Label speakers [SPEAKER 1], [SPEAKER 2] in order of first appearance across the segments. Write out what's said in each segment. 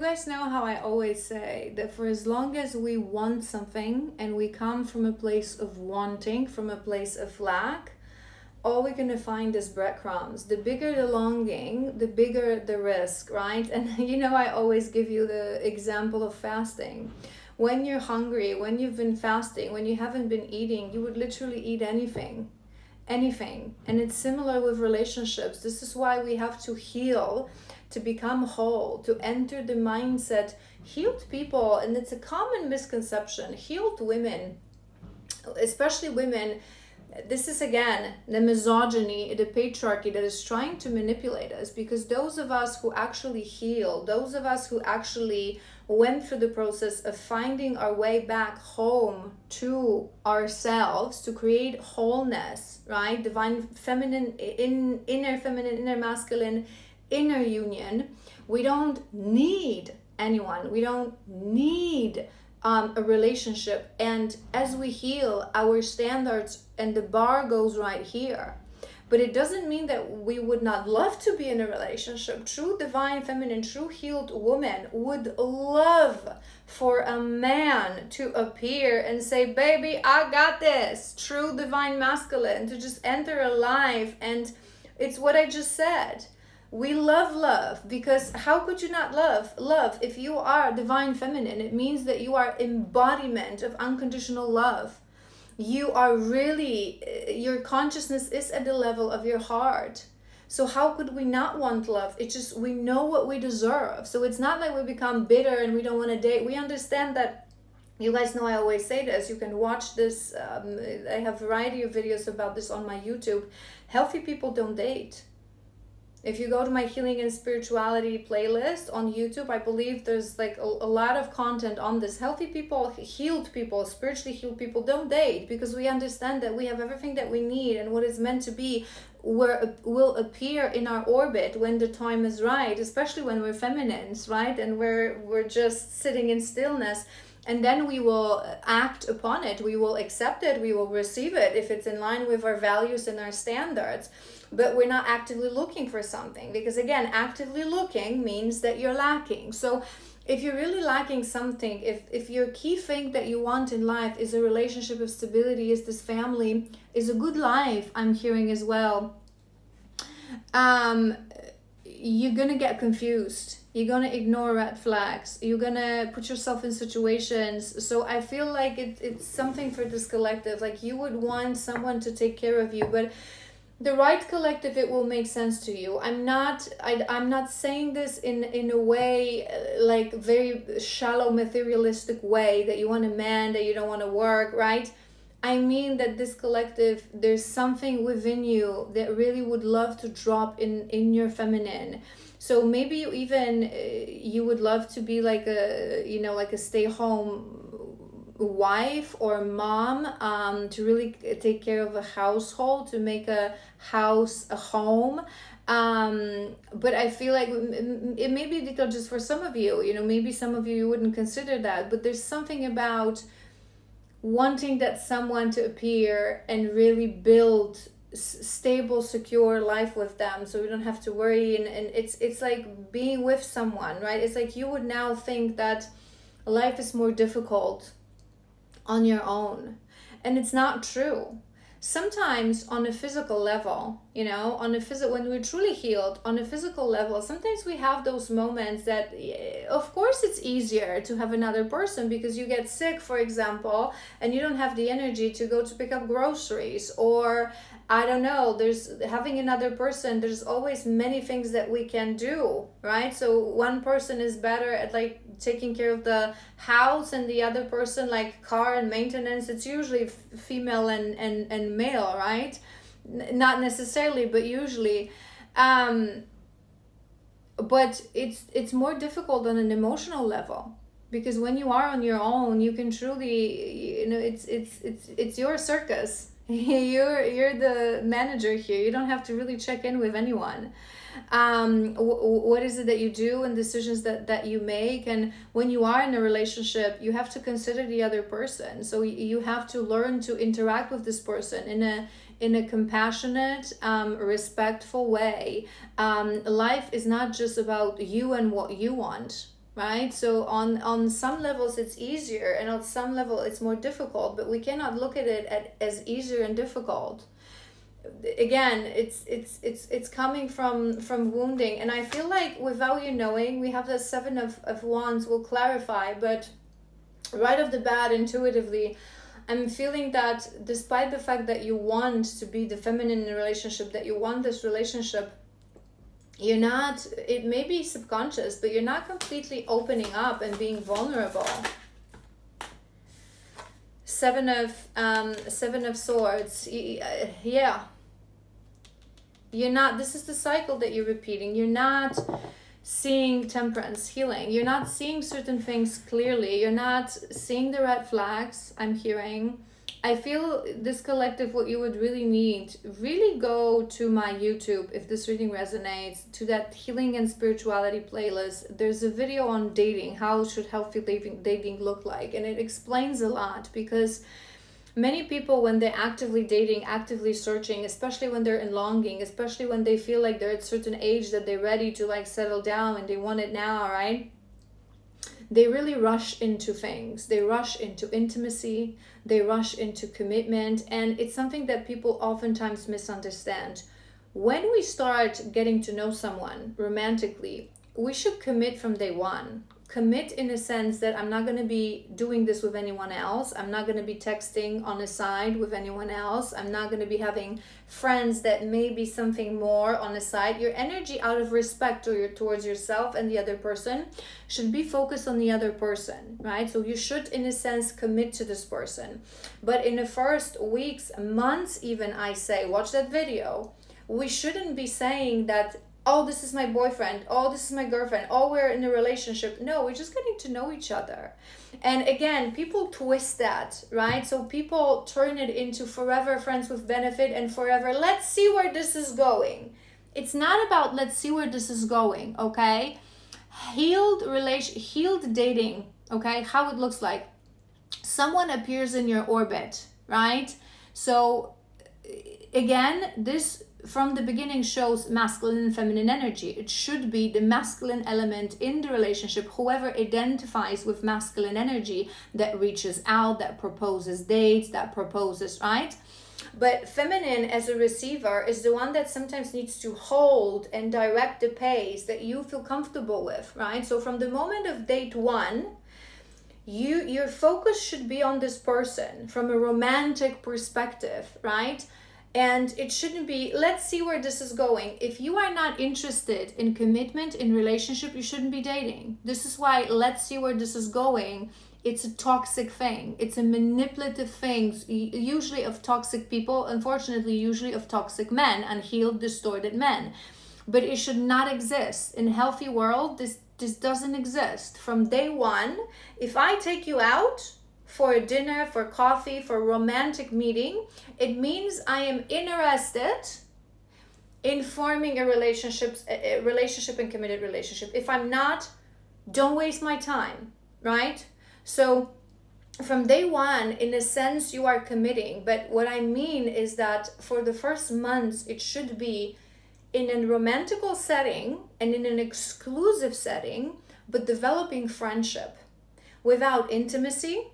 [SPEAKER 1] You guys know how I always say that for as long as we want something and we come from a place of wanting, from a place of lack, all we're gonna find is breadcrumbs. The bigger the longing, the bigger the risk, right? And I always give you the example of fasting. When you're hungry, when you've been fasting, when you haven't been eating, you would literally eat anything. And it's similar with relationships. This is why we have to heal, to become whole, to enter the mindset. Healed people, and it's a common misconception, healed women, especially women, this is again the misogyny, the patriarchy that is trying to manipulate us, because those of us who actually heal, those of us who actually went through the process of finding our way back home to ourselves, to create wholeness, right? Divine feminine, inner masculine, inner union. We don't need anyone. We don't need a relationship. And as we heal, our standards and the bar goes right here. But it doesn't mean that we would not love to be in a relationship. True divine feminine, true healed woman would love for a man to appear and say, baby, I got this. True divine masculine to just enter a life. And it's what I just said. We love because how could you not love if you are divine feminine? It means that you are embodiment of unconditional love. You are really, your consciousness is at the level of your heart. So how could we not want love? It's just, we know what we deserve. So it's not like we become bitter and we don't want to date. We understand that. You guys know I always say this. You can watch this. I have a variety of videos about this on my YouTube. Healthy people don't date. If you go to my healing and spirituality playlist on YouTube, I believe there's like a lot of content on this. Healthy people, healed people, spiritually healed people don't date, because we understand that we have everything that we need, and what is meant to be will appear in our orbit when the time is right, especially when we're feminines, right? And we're just sitting in stillness. And then we will act upon it. We will accept it. We will receive it if it's in line with our values and our standards. But we're not actively looking for something, because again, actively looking means that you're lacking. So if you're really lacking something, if your key thing that you want in life is a relationship of stability, is this family, is a good life, I'm hearing as well, you're gonna get confused. You're gonna ignore red flags. You're gonna put yourself in situations. So I feel like it's something for this collective. Like, you would want someone to take care of you, but the right collective, it will make sense to you. I'm not saying this in a way like very shallow materialistic way, that you want a man, that you don't want to work, right? I mean that this collective, there's something within you that really would love to drop in your feminine. So maybe you would love to be like a stay-home wife or mom, to really take care of a household, to make a house a home. But I feel like it may be difficult just for some of you, maybe some of you wouldn't consider that, but there's something about wanting that someone to appear and really build stable, secure life with them, so we don't have to worry. And it's like being with someone, right? It's like you would now think that life is more difficult on your own, and it's not true. Sometimes on a physical level, when we're truly healed on a physical level, sometimes we have those moments that, of course, it's easier to have another person, because you get sick, for example, and you don't have the energy to go to pick up groceries, or I don't know, there's having another person, there's always many things that we can do, right? So one person is better at like taking care of the house, and the other person like car and maintenance. It's usually female and male, right? Not necessarily, but usually. But it's more difficult on an emotional level, because when you are on your own, you can truly, it's your circus. You're the manager here. You don't have to really check in with anyone. What is it that you do, and decisions that you make. And when you are in a relationship, you have to consider the other person. So you have to learn to interact with this person in a compassionate, respectful way. Life is not just about you and what you want. right? So on some levels it's easier, and on some level it's more difficult, but we cannot look at it as easier and difficult. Again, it's coming from wounding, and I feel like without you knowing, we have the Seven of Wands will clarify, but right off the bat, intuitively, I'm feeling that despite the fact that you want to be the feminine in a relationship, that you want this relationship, you're not, it may be subconscious, but you're not completely opening up and being vulnerable. Seven of Swords. Yeah. You're not, this is the cycle that you're repeating. You're not seeing temperance, healing. You're not seeing certain things clearly. You're not seeing the red flags, I'm hearing. I feel this collective, what you would really need, really go to my YouTube if this reading resonates, to that healing and spirituality playlist. There's a video on dating, how should healthy dating look like, and it explains a lot, because many people, when they're actively dating, actively searching, especially when they're in longing, especially when they feel like they're at a certain age that they're ready to like settle down and they want it now, right? They really rush into things. They rush into intimacy. They rush into commitment. And it's something that people oftentimes misunderstand. When we start getting to know someone romantically, we should commit from day one. Commit in a sense that I'm not going to be doing this with anyone else. I'm not going to be texting on the side with anyone else. I'm not going to be having friends that may be something more on the side. Your energy, out of respect towards yourself and the other person, should be focused on the other person, right? So you should, in a sense, commit to this person. But in the first weeks, months even, I say, watch that video. We shouldn't be saying that, oh, this is my boyfriend, oh, this is my girlfriend, oh, we're in a relationship. No, we're just getting to know each other. And again, people twist that, right? So people turn it into forever friends with benefit and forever, let's see where this is going. It's not about let's see where this is going, okay? Healed dating, okay? How it looks like. Someone appears in your orbit, right? So again, this from the beginning shows masculine and feminine energy. It should be the masculine element in the relationship, whoever identifies with masculine energy, that reaches out, that proposes dates, that proposes, right? But feminine as a receiver is the one that sometimes needs to hold and direct the pace that you feel comfortable with, right? So from the moment of date one, your focus should be on this person from a romantic perspective, right? And it shouldn't be, let's see where this is going. If you are not interested in commitment, in relationship, you shouldn't be dating. This is why let's see where this is going. It's a toxic thing. It's a manipulative thing, usually of toxic people, unfortunately, usually of toxic men, unhealed, distorted men. But it should not exist. In a healthy world, this doesn't exist. From day one, if I take you out for a dinner, for coffee, for a romantic meeting, it means I am interested in forming a relationship and committed relationship. If I'm not, don't waste my time, right? So from day one, in a sense, you are committing. But what I mean is that for the first months, it should be in a romantical setting and in an exclusive setting, but developing friendship without intimacy,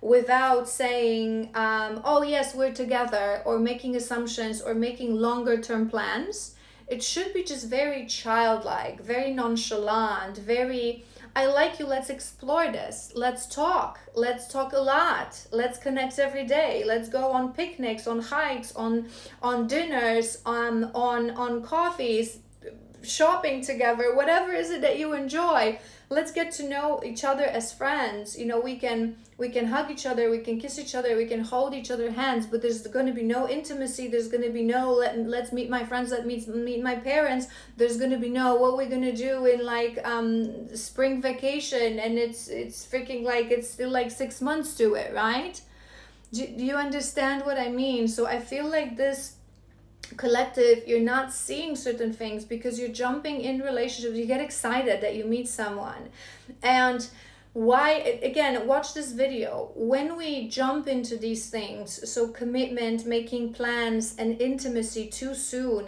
[SPEAKER 1] without saying, oh yes, we're together, or making assumptions or making longer term plans. It should be just very childlike, very nonchalant, very, I like you, let's explore this, let's talk a lot, let's connect every day, let's go on picnics, on hikes, on dinners, on coffees, shopping together, whatever is it that you enjoy. Let's get to know each other as friends. You know, we can hug each other, we can kiss each other, we can hold each other's hands, but there's going to be no intimacy. There's going to be no let's meet my friends, let's meet my parents. There's going to be no what we're going to do in like spring vacation, and it's freaking like it's still like 6 months to it, right? Do you understand what I mean? So I feel like this collective, you're not seeing certain things because you're jumping in relationships. You get excited that you meet someone, and why, again, watch this video. When we jump into these things, so commitment, making plans, and intimacy too soon,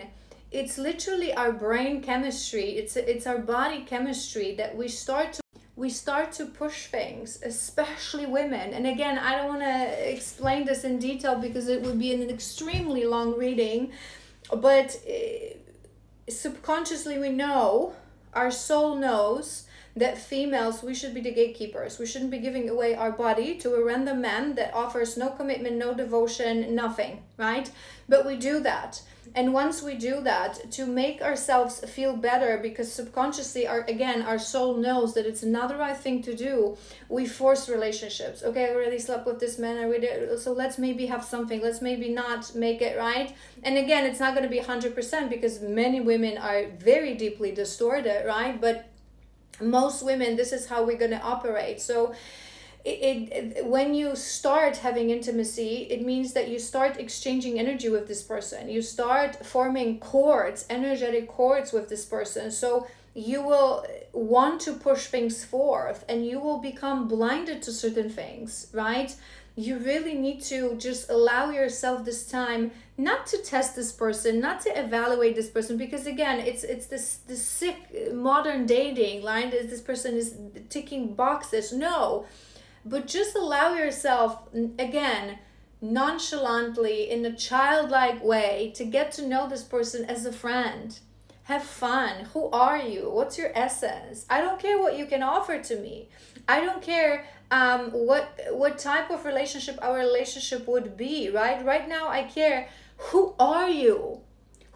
[SPEAKER 1] it's literally our brain chemistry, it's our body chemistry that we start to we start to push things, especially women. And again, I don't want to explain this in detail because it would be an extremely long reading, but subconsciously we know, our soul knows, that females, we should be the gatekeepers. We shouldn't be giving away our body to a random man that offers no commitment, no devotion, nothing, right? But we do that. And once we do that, to make ourselves feel better, because subconsciously, our soul knows that it's not the right thing to do, we force relationships. Okay, I already slept with this man, so let's maybe have something. Let's maybe not make it, right? And again, it's not going to be 100% because many women are very deeply distorted, right? But most women, this is how we're going to operate. So when you start having intimacy, it means that you start exchanging energy with this person. You start forming cords, energetic cords with this person. So you will want to push things forth and you will become blinded to certain things, right? You really need to just allow yourself this time not to test this person, not to evaluate this person, because again, it's this sick modern dating line that this person is ticking boxes. No, but just allow yourself, again, nonchalantly, in a childlike way, to get to know this person as a friend. Have fun. Who are you? What's your essence? I don't care what you can offer to me. I don't care what type of relationship our relationship would be, right? Right now, I care. Who are you?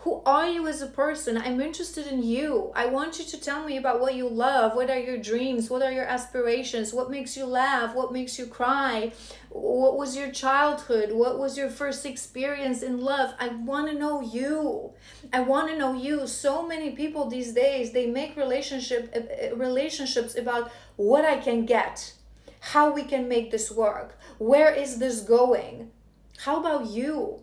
[SPEAKER 1] Who are you as a person? I'm interested in you. I want you to tell me about what you love. What are your dreams? What are your aspirations? What makes you laugh? What makes you cry? What was your childhood? What was your first experience in love? I want to know you. I want to know you. So many people these days, they make relationships about what I can get, how we can make this work, where is this going? How about you?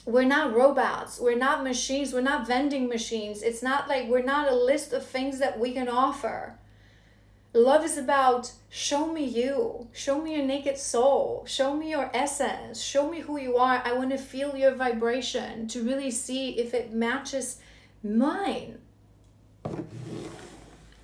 [SPEAKER 1] We're not robots. We're not machines. We're not vending machines. It's not like we're not a list of things that we can offer. Love is about show me you. Show me your naked soul. Show me your essence. Show me who you are. I want to feel your vibration to really see if it matches mine.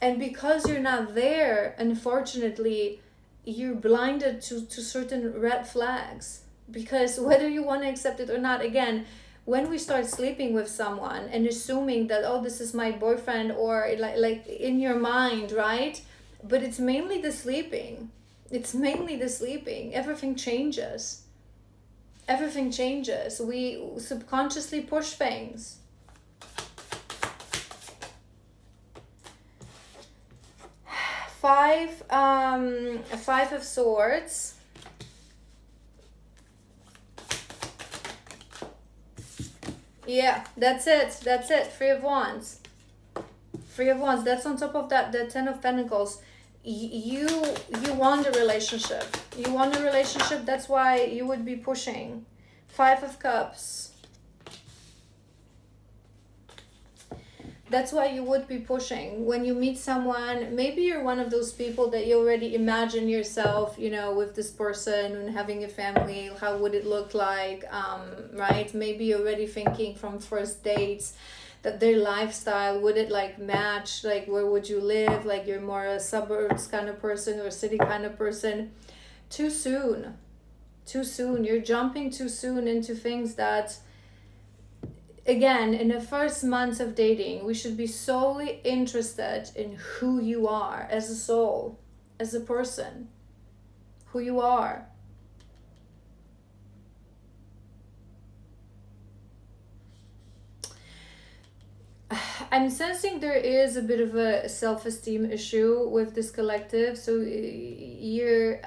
[SPEAKER 1] And because you're not there, unfortunately, you're blinded to certain red flags. Because whether you want to accept it or not, again, when we start sleeping with someone and assuming that, oh, this is my boyfriend, or like in your mind, right? But it's mainly the sleeping. It's mainly the sleeping. Everything changes. Everything changes. We subconsciously push things. Five of Swords. Yeah, that's it. That's it. Three of Wands. Three of Wands. That's on top of that, the Ten of Pentacles. You want a relationship. You want a relationship. That's why you would be pushing. Five of Cups. That's why you would be pushing. When you meet someone, maybe you're one of those people that you already imagine yourself, you know, with this person and having a family. How would it look like, right? Maybe you're already thinking from first dates that their lifestyle, would it like match? Like, where would you live? Like, you're more a suburbs kind of person or a city kind of person. Too soon. Too soon. You're jumping too soon into things that... Again, in the first months of dating, we should be solely interested in who you are as a soul, as a person, who you are. I'm sensing there is a bit of a self-esteem issue with this collective. So you're...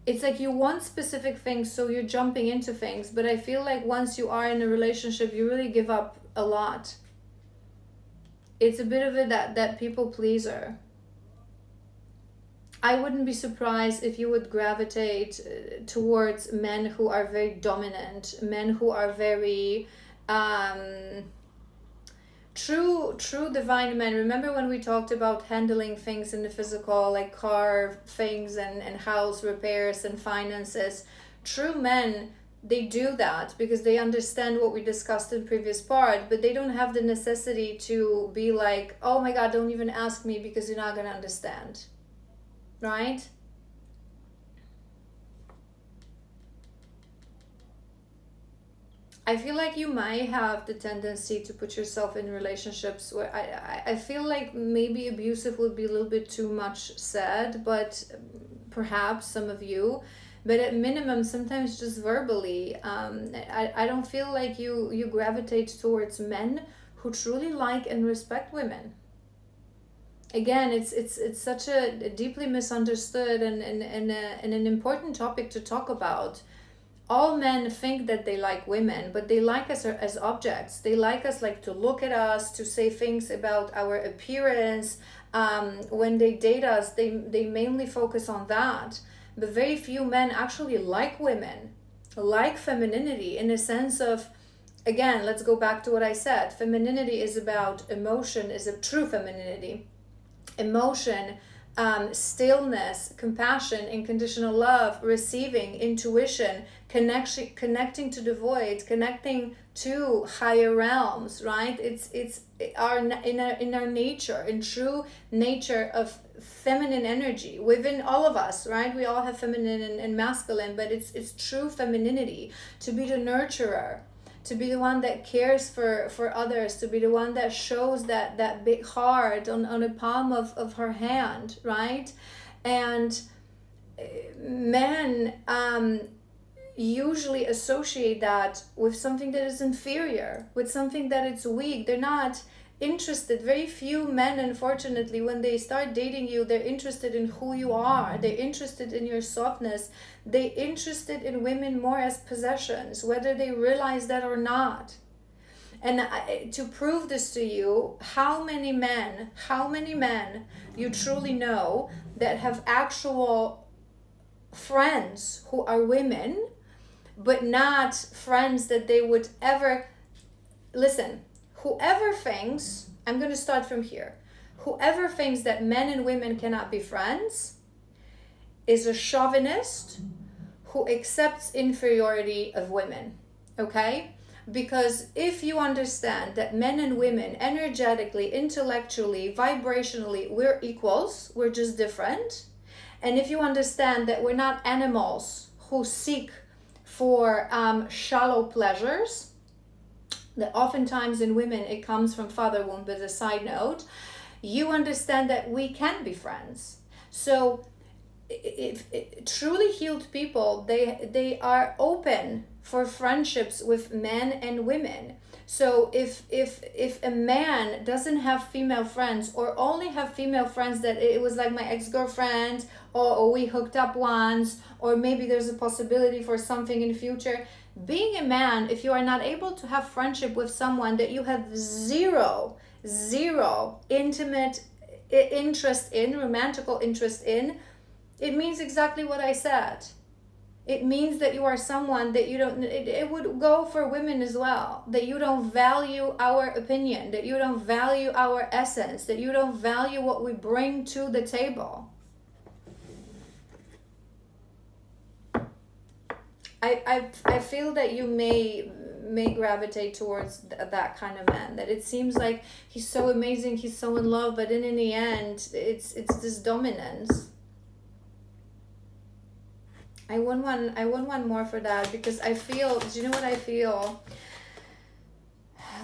[SPEAKER 1] it's like you want specific things, so you're jumping into things. But I feel like once you are in a relationship, you really give up a lot. It's a bit of a that people pleaser. I wouldn't be surprised if you would gravitate towards men who are very dominant, men who are very true divine men. Remember when we talked about handling things in the physical, like car things and house repairs and finances? True men They do that because they understand what we discussed in previous part, but they don't have the necessity to be like, oh my God, don't even ask me because you're not going to understand. Right? I feel like you might have the tendency to put yourself in relationships where I feel like maybe abusive would be a little bit too much said, but perhaps some of you, but at minimum, sometimes just verbally, I don't feel like you gravitate towards men who truly like and respect women. Again, it's such a deeply misunderstood and an important topic to talk about. All men think that they like women, but they like us as objects. They like us like to look at us, to say things about our appearance. When they date us, they mainly focus on that. But very few men actually like women, like femininity in a sense of, again, let's go back to what I said. Femininity is about emotion, is a true femininity. Emotion, stillness, compassion, unconditional love, receiving, intuition, connecting to the void, connecting to higher realms, right? It's our in our nature, in true nature of feminine energy within all of us, right? We all have feminine and masculine, but it's true femininity, to be the nurturer, to be the one that cares for others, to be the one that shows that big heart on the palm of her hand, right? And men usually associate that with something that is inferior, with something that it's weak. They're not interested. Very few men, unfortunately, when they start dating you, they're interested in who you are. They're interested in your softness. They're interested in women more as possessions, whether they realize that or not. And to prove this to you, how many men you truly know that have actual friends who are women, but not friends that they would ever... Listen, whoever thinks, I'm going to start from here, whoever thinks that men and women cannot be friends is a chauvinist who accepts inferiority of women, okay? Because if you understand that men and women, energetically, intellectually, vibrationally, we're equals, we're just different, and if you understand that we're not animals who seek for shallow pleasures, that oftentimes in women it comes from father wound, but as a side note, you understand that we can be friends. So if truly healed people, they are open for friendships with men and women. So if a man doesn't have female friends, or only have female friends that it was like my ex-girlfriend, or we hooked up once, or maybe there's a possibility for something in the future, being a man, if you are not able to have friendship with someone that you have zero intimate interest in, romantical interest in, it means exactly what I said. It means that you are someone that you don't... It would go for women as well. That you don't value our opinion, that you don't value our essence, that you don't value what we bring to the table. I feel that you may gravitate towards that kind of man, that it seems like he's so amazing, he's so in love, but in the end it's this dominance. I want one more for that, because I feel, do you know what I feel?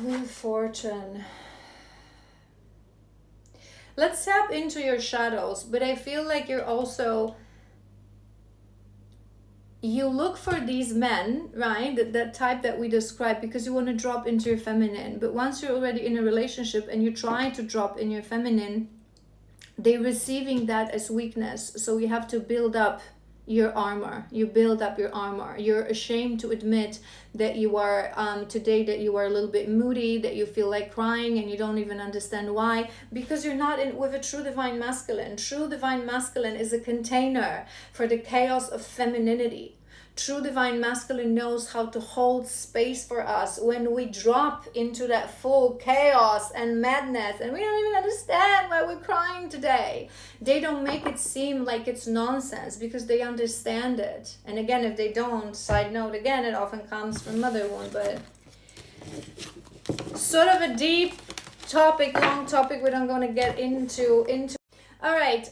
[SPEAKER 1] Wheel of Fortune. Let's tap into your shadows, but I feel like you're also... You look for these men, right? That type that we described, because you want to drop into your feminine. But once you're already in a relationship and you try to drop in your feminine, they're receiving that as weakness. So you have to build up your armor. You build up your armor. You're ashamed to admit that you are today, that you are a little bit moody, that you feel like crying and you don't even understand why, because you're not in with a true divine masculine. True divine masculine is a container for the chaos of femininity. True divine masculine knows how to hold space for us when we drop into that full chaos and madness and we don't even understand why we're crying today. They don't make it seem like it's nonsense because they understand it. And again, if they don't, side note again, it often comes from mother wound, but sort of a deep topic, long topic we don't going to get into. All right,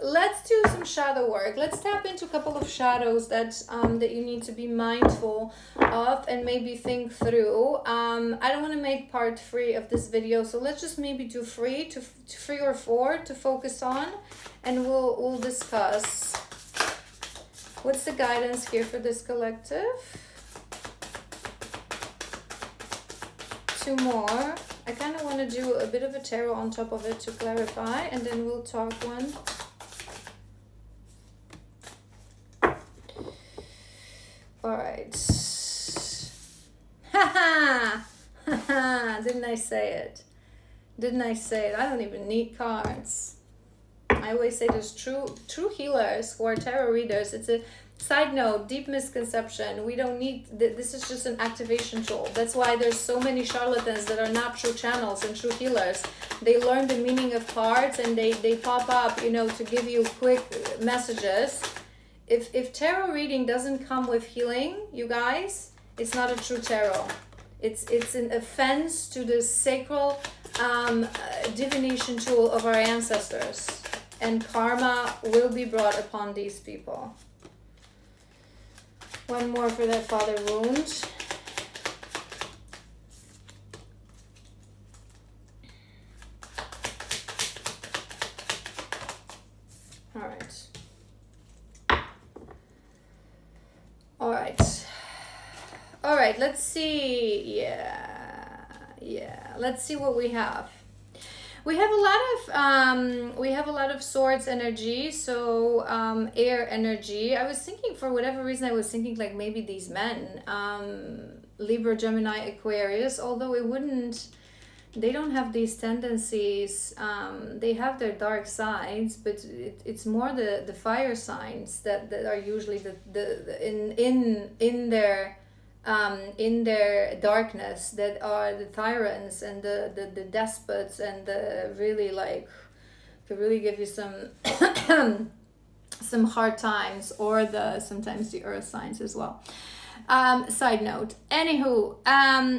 [SPEAKER 1] let's do some shadow work. Let's tap into a couple of shadows that that you need to be mindful of and maybe think through. I don't want to make part 3 of this video, so let's just maybe do 3 or 4 to focus on, and we'll discuss. What's the guidance here for this collective? 2 more. I kind of want to do a bit of a tarot on top of it to clarify, and then we'll talk one. All right. Ha ha! Didn't I say it? Didn't I say it? I don't even need cards. I always say there's true healers who are tarot readers. It's a side note, deep misconception. We don't need, this is just an activation tool. That's why there's so many charlatans that are not true channels and true healers. They learn the meaning of cards and they pop up, you know, to give you quick messages. If tarot reading doesn't come with healing, you guys, it's not a true tarot. It's an offense to the sacral divination tool of our ancestors. And karma will be brought upon these people. One more for that father wound. All right. All right. All right, let's see. Yeah. Let's see what we have. We have a lot of swords energy, so air energy. I was thinking, for whatever reason, I was thinking like maybe these men, Libra, Gemini, Aquarius, although they don't have these tendencies. They have their dark sides, but it's more the fire signs that are usually in their darkness, that are the tyrants and the despots, and the really like could really give you some some hard times, or sometimes the earth signs as well. Side note. Anywho,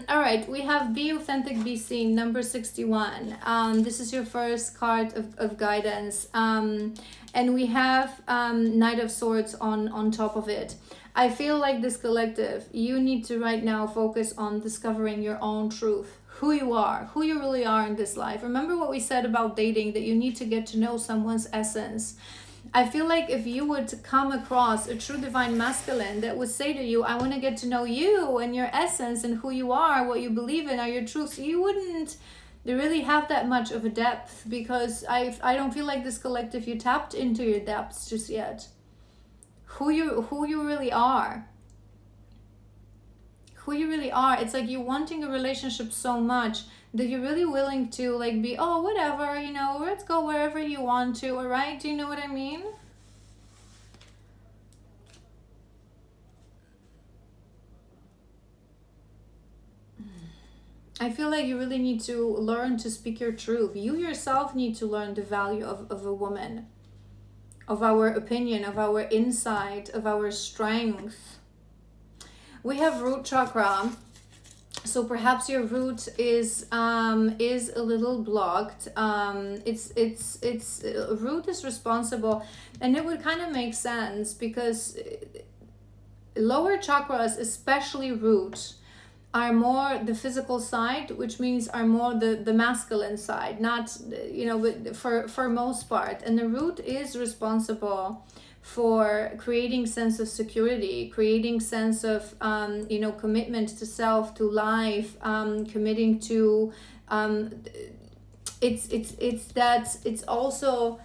[SPEAKER 1] all right, we have Be Authentic, Be Seen, number 61. This is your first card of guidance. And we have Knight of Swords on top of it. I feel like this collective, you need to right now focus on discovering your own truth, who you are, who you really are in this life. Remember what we said about dating, that you need to get to know someone's essence. I feel like if you would come across a true divine masculine that would say to you, I want to get to know you and your essence and who you are, what you believe in are your truths, you wouldn't really have that much of a depth, because I don't feel like this collective, you tapped into your depths just yet. Who you really are. Who you really are. It's like you're wanting a relationship so much that you're really willing to like be, oh, whatever, you know, let's go wherever you want to, all right? Do you know what I mean? I feel like you really need to learn to speak your truth. You yourself need to learn the value of a woman, of our opinion, of our insight, of our strength. We have root chakra, so perhaps your root is a little blocked. It's root is responsible, and it would kind of make sense because lower chakras, especially root, are more the physical side, which means are more the masculine side, not, you know, but for most part. And the root is responsible for creating sense of security, creating sense of, you know, commitment to self, to life, committing to, it's also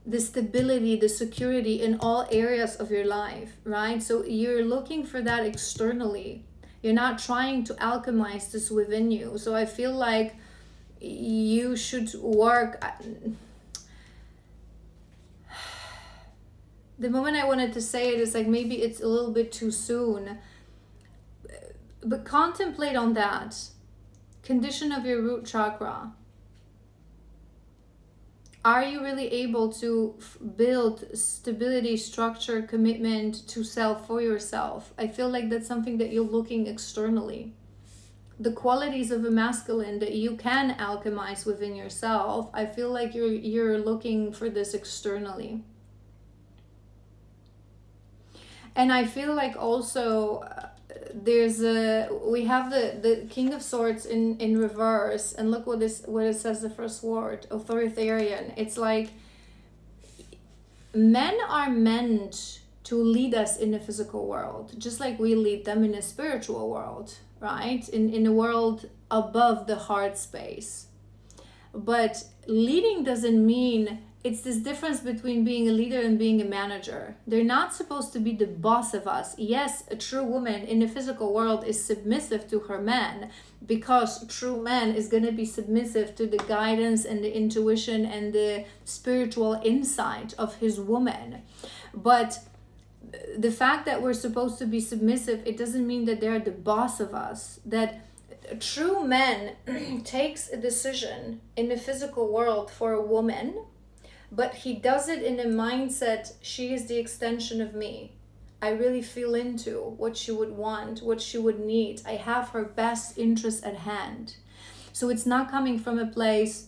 [SPEAKER 1] the stability, the security in all areas of your life, right? So you're looking for that externally. You're not trying to alchemize this within you. So I feel like you should work. The moment I wanted to say it is like maybe it's a little bit too soon. But contemplate on that. Condition of your root chakra. Are you really able to build stability, structure, commitment to self for yourself? I feel like that's something that you're looking externally. The qualities of a masculine that you can alchemize within yourself, I feel like you're looking for this externally. And I feel like also we have the King of Swords in reverse, and look what it says, the first word, authoritarian. It's like men are meant to lead us in the physical world, just like we lead them in a spiritual world, right? In a world above the heart space. But leading doesn't mean, it's this difference between being a leader and being a manager. They're not supposed to be the boss of us. Yes, a true woman in the physical world is submissive to her man, because true man is going to be submissive to the guidance and the intuition and the spiritual insight of his woman. But the fact that we're supposed to be submissive, it doesn't mean that they're the boss of us. That a true man takes a decision in the physical world for a woman, but he does it in a mindset, she is the extension of me. I really feel into what she would want, what she would need. I have her best interest at hand. So it's not coming from a place,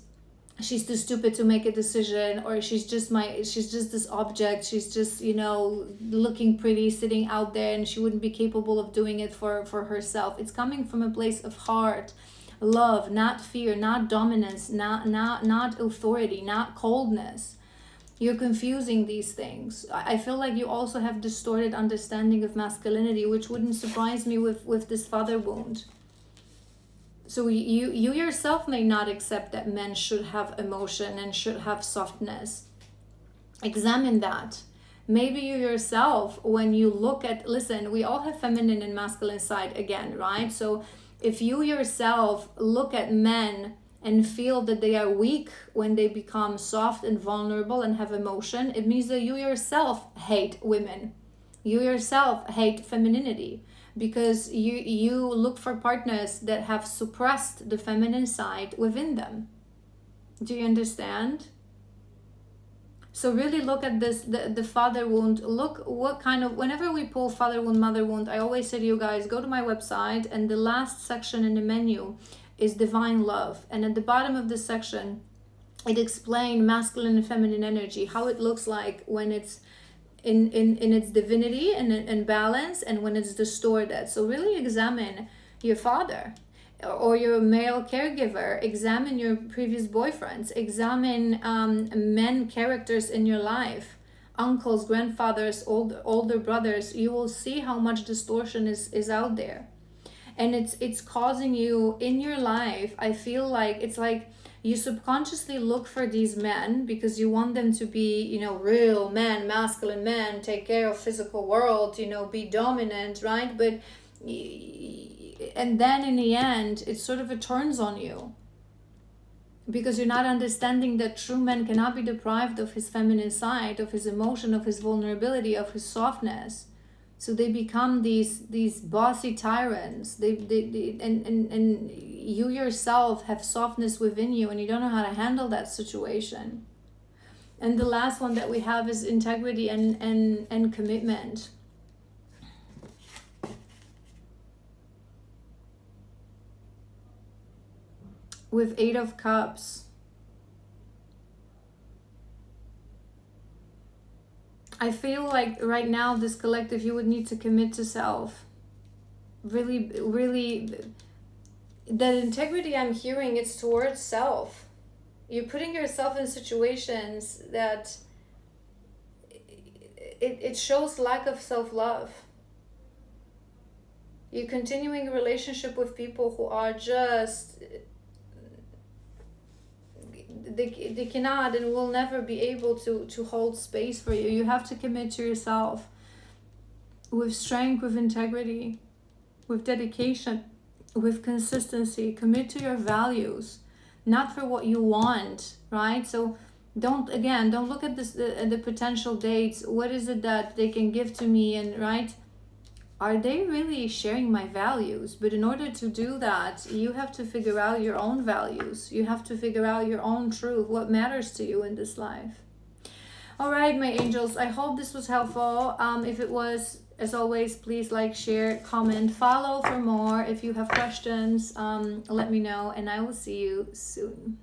[SPEAKER 1] she's too stupid to make a decision, or she's just this object, she's just, looking pretty, sitting out there, and she wouldn't be capable of doing it for herself. It's coming from a place of heart, love, not fear, not dominance, not authority, not coldness. You're confusing these things. I feel like you also have distorted understanding of masculinity, which wouldn't surprise me with this father wound. So you yourself may not accept that men should have emotion and should have softness. Examine that. Maybe you yourself, when you look at, listen, we all have feminine and masculine side again, right? So if you yourself look at men and feel that they are weak when they become soft and vulnerable and have emotion, it means that you yourself hate women. You yourself hate femininity, because you look for partners that have suppressed the feminine side within them. Do you understand? So really look at this, the father wound. Look what kind of, whenever we pull father wound, mother wound, I always say to you guys, go to my website, and the last section in the menu is divine love. And at the bottom of this section, it explains masculine and feminine energy, how it looks like when it's in its divinity and in balance, and when it's distorted. So really examine your father or your male caregiver, examine your previous boyfriends, examine men characters in your life, uncles, grandfathers, older brothers. You will see how much distortion is out there, and it's causing you in your life. I feel like it's like you subconsciously look for these men because you want them to be, real men, masculine men, take care of physical world, be dominant, right? But and then in the end, it sort of turns on you, because you're not understanding that true man cannot be deprived of his feminine side, of his emotion, of his vulnerability, of his softness. So they become these bossy tyrants. And you yourself have softness within you, and you don't know how to handle that situation. And the last one that we have is integrity and commitment. With 8 of Cups. I feel like right now, this collective, you would need to commit to self. Really, really, that integrity I'm hearing, it's towards self. You're putting yourself in situations that it shows lack of self-love. You're continuing a relationship with people who are just... They cannot and will never be able to hold space for you. You have to commit to yourself with strength, with integrity, with dedication, with consistency. Commit to your values, not for what you want, right? So Don't look at this the potential dates. What is it that they can give to me? And right, are they really sharing my values? But in order to do that, you have to figure out your own values. You have to figure out your own truth, what matters to you in this life. All right, my angels, I hope this was helpful. If it was, as always, please like, share, comment, follow for more. If you have questions, let me know, and I will see you soon.